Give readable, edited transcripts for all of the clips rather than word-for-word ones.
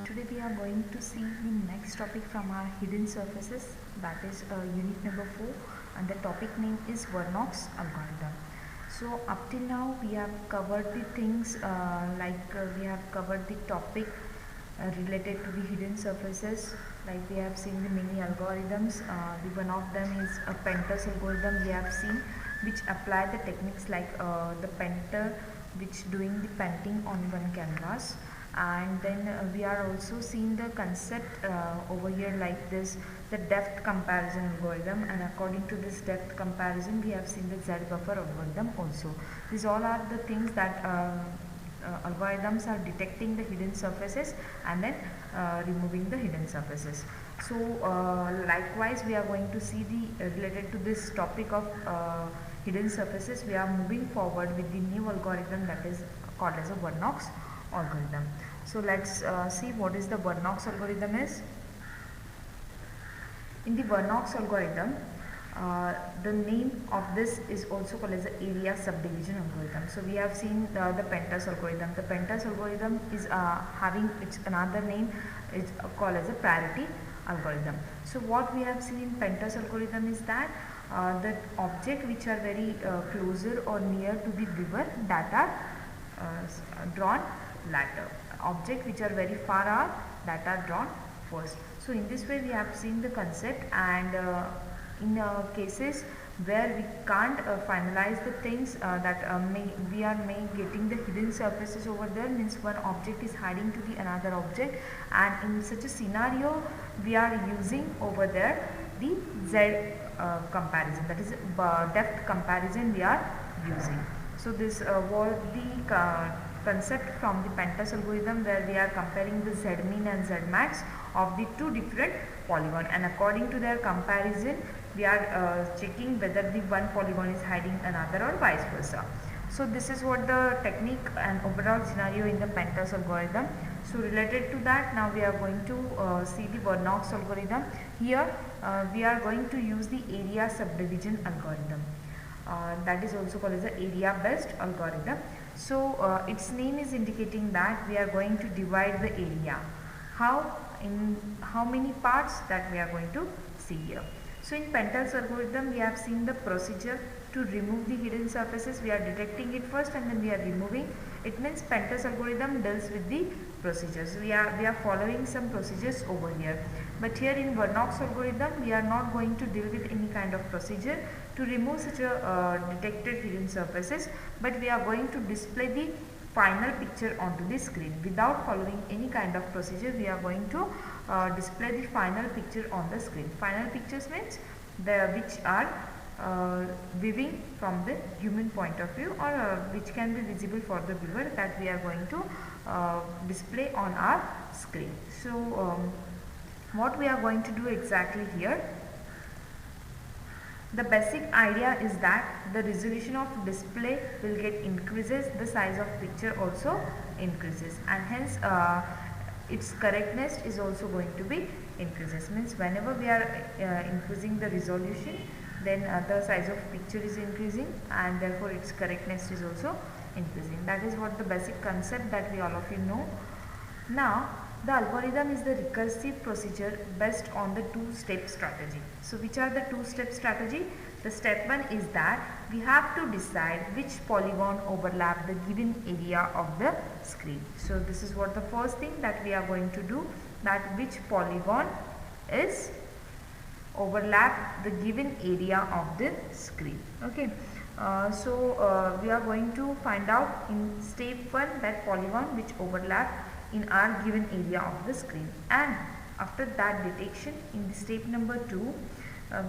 Today we are going to see the next topic from our hidden surfaces, that is unit number 4, and the topic name is Vernok's algorithm. So up till now we have covered the things we have covered the topic related to the hidden surfaces, like we have seen the many algorithms. The one of them is a Penter's algorithm we have seen, which apply the techniques like the painter which doing the painting on one canvas. And then we are also seeing the concept over here like this, the depth comparison algorithm, and according to this depth comparison we have seen the Z buffer algorithm also. These all are the things that algorithms are detecting the hidden surfaces and then removing the hidden surfaces. So likewise we are going to see the related to this topic of hidden surfaces, we are moving forward with the new algorithm that is called as a Vernok's algorithm. So let's see what is the Vernok's algorithm is. In the Vernok's algorithm, the name of this is also called as the area subdivision algorithm. So we have seen the Penter's algorithm. The Penter's algorithm is having its another name, is called as a priority algorithm. So what we have seen in Penter's algorithm is that the object which are very closer or near to the viewer, that are drawn later. Object which are very far are that are drawn first. So in this way we have seen the concept, and in cases where we can't finalize the things we are getting the hidden surfaces over there, means one object is hiding to the another object, and in such a scenario we are using over there the Z comparison, that is depth comparison we are using. So this was the concept from the Penter's algorithm, where we are comparing the Z mean and Z max of the two different polygon, and according to their comparison we are checking whether the one polygon is hiding another or vice versa. So this is what the technique and overall scenario in the Penter's algorithm. So related to that, now we are going to see the Vernok's algorithm. Here we are going to use the area subdivision algorithm. That is also called as the area based algorithm. So its name is indicating that we are going to divide the area. In how many parts, that we are going to see here. So in Penter's algorithm we have seen the procedure to remove the hidden surfaces. We are detecting it first and then we are removing. It means Penter's algorithm deals with the procedures. We are following some procedures over here. But here in Vernok's algorithm we are not going to deal with any kind of procedure to remove such a detected hidden surfaces, but we are going to display the final picture onto the screen without following any kind of procedure. We are going to display the final picture on the screen. Final pictures means which are viewing from the human point of view, or which can be visible for the viewer, that we are going to display on our screen. So what we are going to do exactly here, the basic idea is that the resolution of display will get increases, the size of picture also increases, and hence its correctness is also going to be increases. Means whenever we are increasing the resolution, then the size of picture is increasing, and therefore its correctness is also increasing. That is what the basic concept that we all of you know. Now the algorithm is the recursive procedure based on the two-step strategy. So which are the two-step strategy? The step 1 is that we have to decide which polygon overlap the given area of the screen. So this is what the first thing that we are going to do, that which polygon is overlap the given area of the screen. Okay. We are going to find out in step 1 that polygon which overlap in our given area of the screen, and after that detection, in the step number 2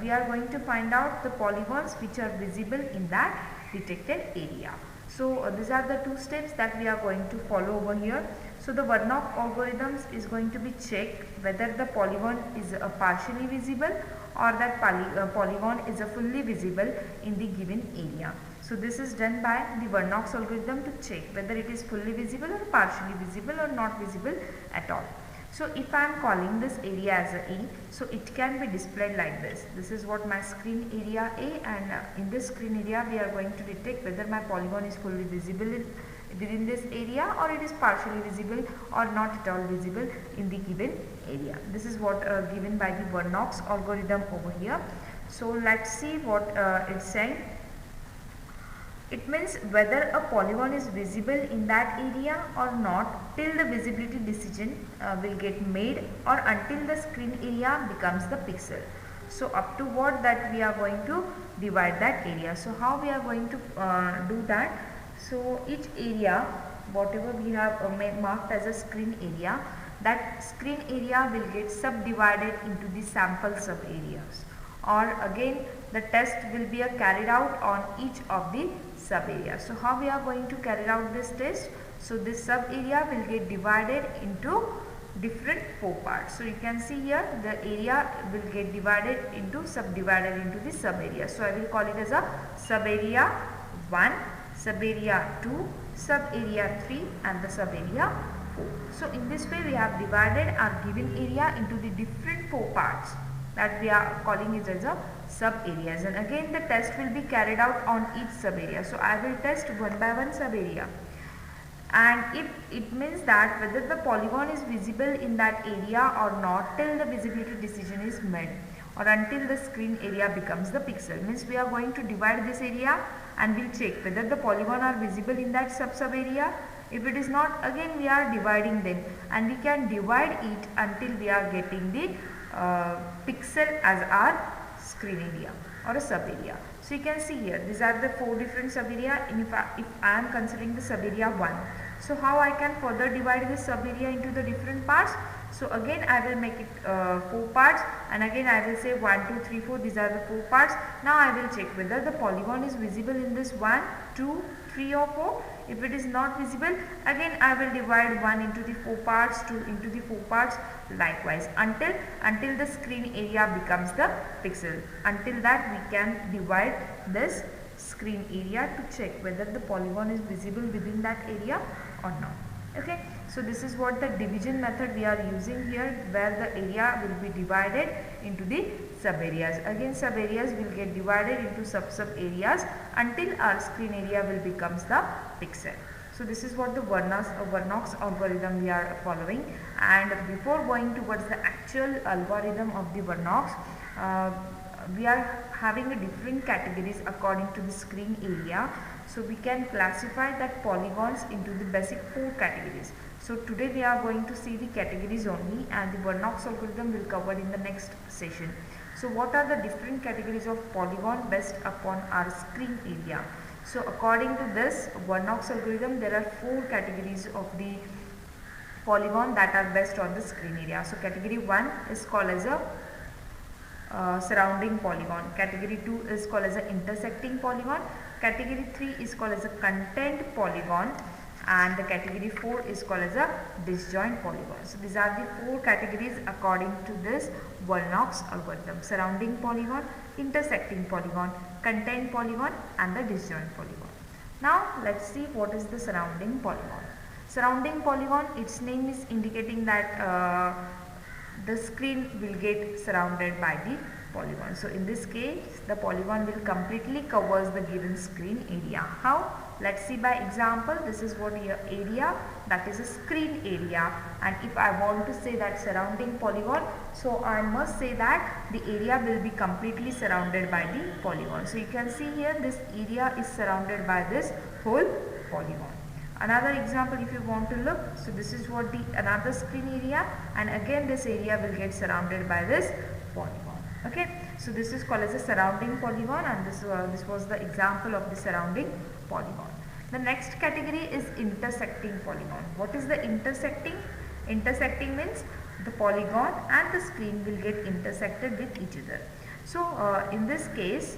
we are going to find out the polygons which are visible in that detected area. So these are the two steps that we are going to follow over here. So the Vernok algorithms is going to be checked whether the polygon is partially visible or that polygon is fully visible in the given area. So this is done by the Vernok's algorithm to check whether it is fully visible or partially visible or not visible at all. So if I am calling this area as a E, so it can be displayed like this. This is what my screen area A, and in this screen area we are going to detect whether my polygon is fully visible within this area, or it is partially visible or not at all visible in the given area. This is what given by the Vernock's algorithm over here. So let's see what it's saying. It means whether a polygon is visible in that area or not till the visibility decision will get made, or until the screen area becomes the pixel. So up to what that we are going to divide that area. So how we are going to do that? So each area, whatever we have marked as a screen area, that screen area will get subdivided into the sample sub areas, or again the test will be carried out on each of the sub area. So how we are going to carry out this test? So this sub area will get divided into different 4 parts. So you can see here the area will get divided into subdivided into the sub area. So I will call it as a sub area 1, sub area 2, sub area 3 and the sub area 4. So in this way we have divided our given area into the different 4 parts that we are calling it as a sub areas, and again the test will be carried out on each sub area. So I will test one by one sub area, and if it means that whether the polygon is visible in that area or not till the visibility decision is made, or until the screen area becomes the pixel. Means we are going to divide this area and we'll check whether the polygon are visible in that sub area. If it is not, again we are dividing them, and we can divide it until we are getting the pixel as our screen area or a sub area. So you can see here these are the 4 different sub area, and if I am considering the sub area 1, so how I can further divide this sub area into the different parts? So again I will make it 4 parts, and again I will say 1, 2, 3, 4, these are the 4 parts. Now I will check whether the polygon is visible in this 1, 2, 3 or 4. If it is not visible, again I will divide 1 into the 4 parts, 2 into the 4 parts, likewise until the screen area becomes the pixel. Until that we can divide this screen area to check whether the polygon is visible within that area or not. Okay, so this is what the division method we are using here, where the area will be divided into the sub areas. Again sub areas will get divided into sub areas until our screen area will becomes the pixel. So this is what the Vernock's algorithm we are following, and before going towards the actual algorithm of the Vernock's, we are having a different categories according to the screen area. So we can classify that polygons into the basic 4 categories. So today we are going to see the categories only, and the Vernock's algorithm will cover in the next session. So what are the different categories of polygon based upon our screen area? So according to this Vernock's algorithm, there are 4 categories of the polygon that are based on the screen area. So category 1 is called as a surrounding polygon. Category 2 is called as an intersecting polygon. Category 3 is called as a content polygon, and the category 4 is called as a disjoint polygon. So these are the 4 categories according to this Vernock's algorithm: surrounding polygon, intersecting polygon, content polygon and the disjoint polygon. Now let's see what is the surrounding polygon. Surrounding polygon, its name is indicating that the screen will get surrounded by the polygon. So in this case the polygon will completely covers the given screen area. How? Let's see by example. This is what your area, that is a screen area, and if I want to say that surrounding polygon, so I must say that the area will be completely surrounded by the polygon. So you can see here this area is surrounded by this whole polygon. Another example, if you want to look, so this is what the another screen area, and again this area will get surrounded by this polygon. Okay, so this is called as a surrounding polygon, and this was the example of the surrounding polygon. The next category is intersecting polygon. What is the intersecting? Intersecting means the polygon and the screen will get intersected with each other. So in this case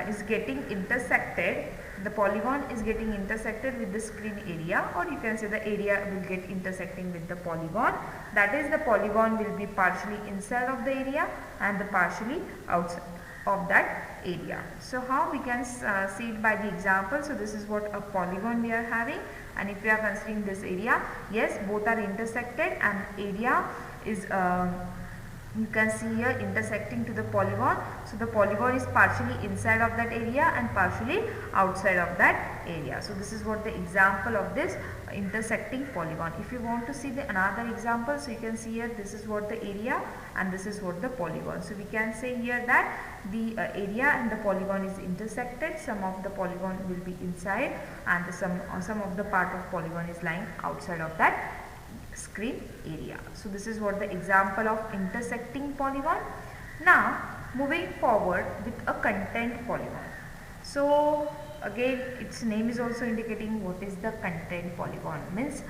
is getting intersected, the polygon is getting intersected with the screen area, or you can say the area will get intersecting with the polygon. That is, the polygon will be partially inside of the area and the partially outside of that area. So how we can see it by the example. So this is what a polygon we are having, and if we are considering this area, yes, both are intersected, and area is you can see here intersecting to the polygon. So the polygon is partially inside of that area and partially outside of that area. So this is what the example of this intersecting polygon. If you want to see the another example, so you can see here, this is what the area and this is what the polygon. So we can say here that the area and the polygon is intersected. Some of the polygon will be inside and some of the part of polygon is lying outside of that screen area. So this is what the example of intersecting polygon. Now moving forward with a content polygon. So again, its name is also indicating what is the content polygon. Means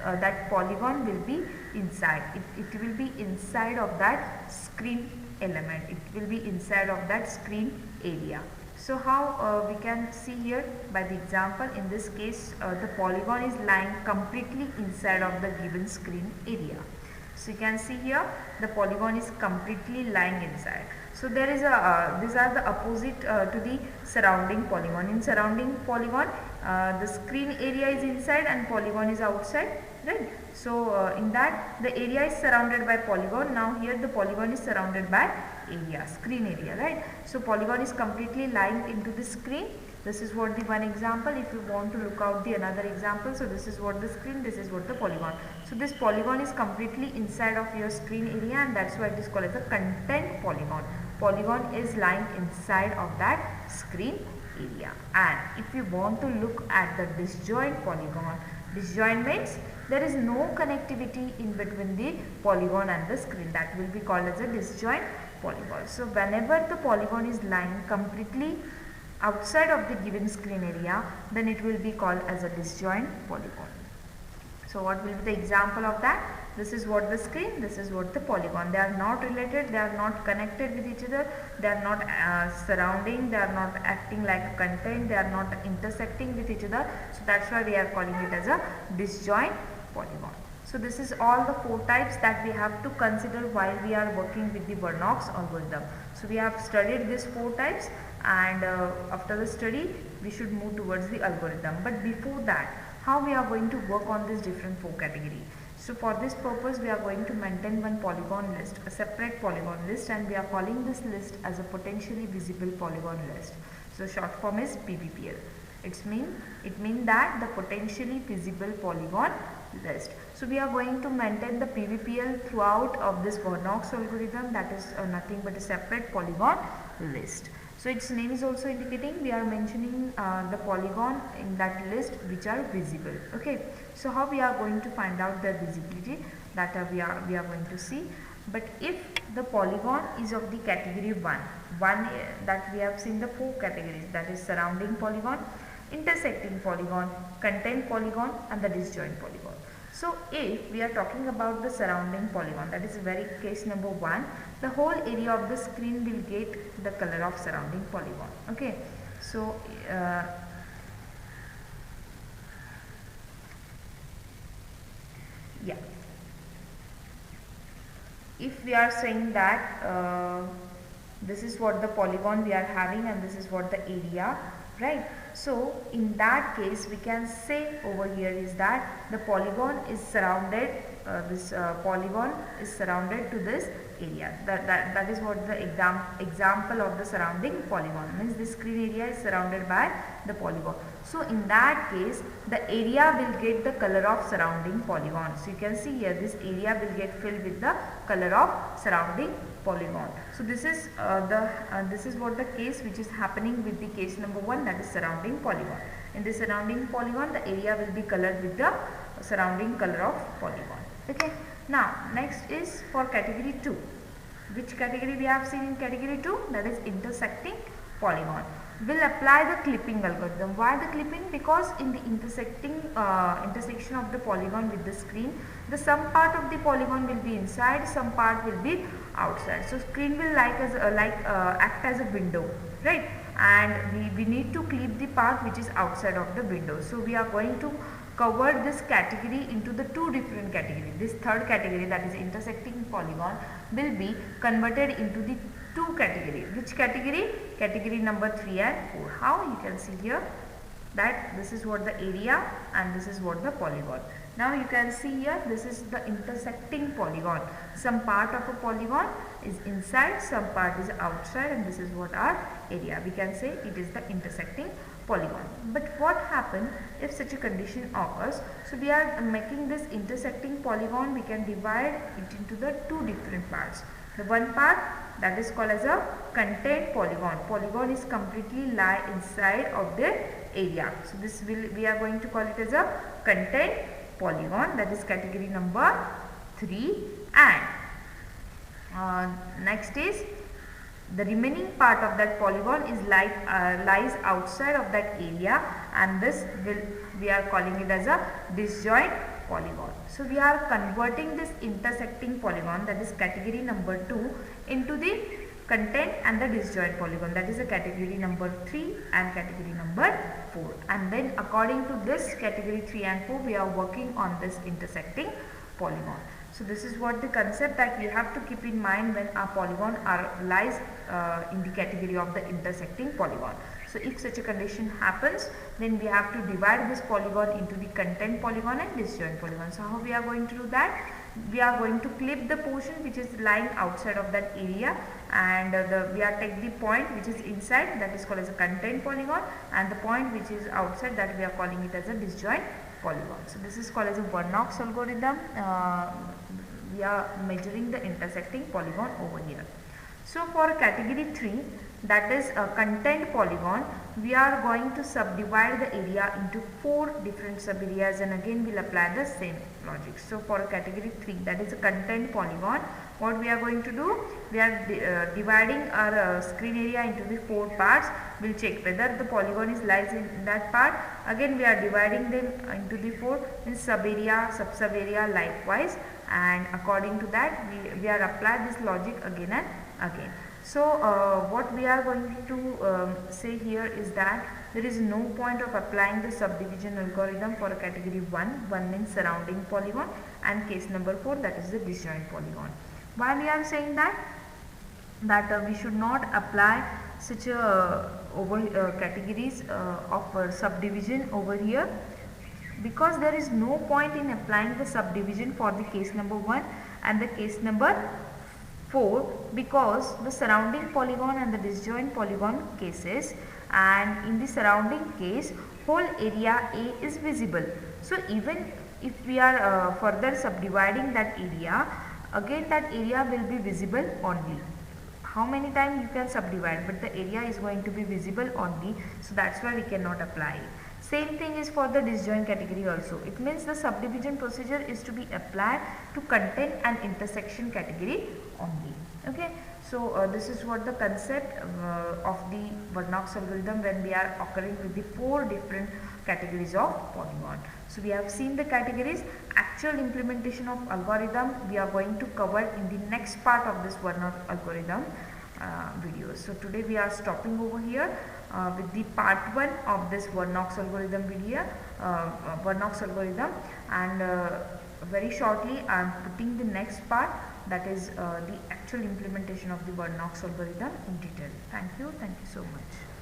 that polygon will be inside. It will be inside of that screen element. It will be inside of that screen area. So how we can see here by the example, in this case the polygon is lying completely inside of the given screen area. So you can see here the polygon is completely lying inside. So there is a these are the opposite to the surrounding polygon. In surrounding polygon the screen area is inside and polygon is outside, right? So in that the area is surrounded by polygon. Now here the polygon is surrounded by area, screen area, right? So polygon is completely lying into the screen. This is what the one example. If you want to look out the another example, so this is what the screen, this is what the polygon. So this polygon is completely inside of your screen area and that's why it is called as a content polygon. Polygon is lying inside of that screen area. And if you want to look at the disjoint polygon, disjoint means there is no connectivity in between the polygon and the screen. That will be called as a disjoint polygon. So whenever the polygon is lying completely outside of the given screen area, then it will be called as a disjoint polygon. So what will be the example of that? This is what the screen, this is what the polygon. They are not related, they are not connected with each other, they are not surrounding, they are not acting like a content, they are not intersecting with each other. So that's why we are calling it as a disjoint polygon. So this is all the 4 types that we have to consider while we are working with the Vernock's algorithm. So we have studied these 4 types and after the study we should move towards the algorithm. But before that, how we are going to work on this different 4 category. So for this purpose we are going to maintain one polygon list, a separate polygon list, and we are calling this list as a potentially visible polygon list. So short form is PVPL. It means that the potentially visible polygon list. So we are going to maintain the PVPL throughout of this Vernock's algorithm, that is nothing but a separate polygon list. So its name is also indicating we are mentioning the polygon in that list which are visible. Okay. So how we are going to find out their visibility, that we are going to see. But if the polygon is of the category 1 that we have seen the 4 categories, that is surrounding polygon, intersecting polygon, content polygon and the disjoint polygon. So if we are talking about the surrounding polygon, that is very case number 1, the whole area of the screen will get the color of surrounding polygon. Okay. So yeah, if we are saying that this is what the polygon we are having and this is what the area, right? So in that case we can say over here is that the polygon is surrounded, polygon is surrounded to this area. That is what the example of the surrounding polygon means. This screen area is surrounded by the polygon. So in that case the area will get the color of surrounding polygon. So you can see here this area will get filled with the color of surrounding polygon. So this is this is what the case which is happening with the case number 1, that is surrounding polygon. In the surrounding polygon the area will be colored with the surrounding color of polygon. Okay. Now next is for category 2. Which category we have seen in category 2? That is intersecting polygon. We'll apply the clipping algorithm. Why the clipping? Because in the intersection of the polygon with the screen, the some part of the polygon will be inside, some part will be outside. So screen will act as a window, right? And we need to clip the part which is outside of the window. So we are going to cover this category into the 2 different categories. This third category, that is intersecting polygon, will be converted into the 2 categories. Which category? Category number 3 and 4. How? You can see here that this is what the area and this is what the polygon. Now you can see here this is the intersecting polygon. Some part of a polygon is inside, some part is outside, and this is what our area. We can say it is the intersecting polygon. But what happens if such a condition occurs? So we are making this intersecting polygon, we can divide it into the two different parts. The one part that is called as a content polygon. Polygon is completely lie inside of the area. So this will, we are going to call it as a content polygon, that is category number 3. And next is the remaining part of that polygon is lies outside of that area, and this will, we are calling it as a disjoint polygon. So we are converting this intersecting polygon, that is category number 2, into the content and the disjoint polygon, that is a category number 3 and category number 4. And then according to this category 3 and 4, we are working on this intersecting polygon. So this is what the concept that we have to keep in mind when our polygon lies in the category of the intersecting polygon. So if such a condition happens, then we have to divide this polygon into the content polygon and disjoint polygon. So how we are going to do that? We are going to clip the portion which is lying outside of that area, and we are take the point which is inside, that is called as a content polygon, and the point which is outside, that we are calling it as a disjoint polygon. So this is called as a Warnock's algorithm. We are measuring the intersecting polygon over here. So for category 3, that is a content polygon, we are going to subdivide the area into 4 different sub areas, and again we will apply the same logic. So for category 3, that is a content polygon, what we are going to do, we are dividing our screen area into the 4 parts. We will check whether the polygon is lies in that part. Again we are dividing them into the 4 in sub area, sub area likewise, and according to that we are apply this logic again and again. So what we are going to say here is that there is no point of applying the subdivision algorithm for a category 1. 1 means surrounding polygon, and case number 4, that is the disjoint polygon. Why we are saying that? That we should not apply such a categories of subdivision over here, because there is no point in applying the subdivision for the case number 1 and the case number 4, because the surrounding polygon and the disjoint polygon cases, and in the surrounding case whole area A is visible. So even if we are further subdividing that area, again that area will be visible only. How many times you can subdivide, but the area is going to be visible only, so that's why we cannot apply it. Same thing is for the disjoint category also. It means the subdivision procedure is to be applied to content and intersection category only. Okay, so this is what the concept of the Warnock's algorithm when we are occurring with the 4 different categories of polygon. So we have seen the categories. Actual implementation of algorithm we are going to cover in the next part of this Warnock algorithm video. So today we are stopping over here with the part 1 of this Warnock's algorithm video, Warnock's algorithm, and very shortly I am putting the next part, that is the actual implementation of the Warnock's algorithm in detail. Thank you so much.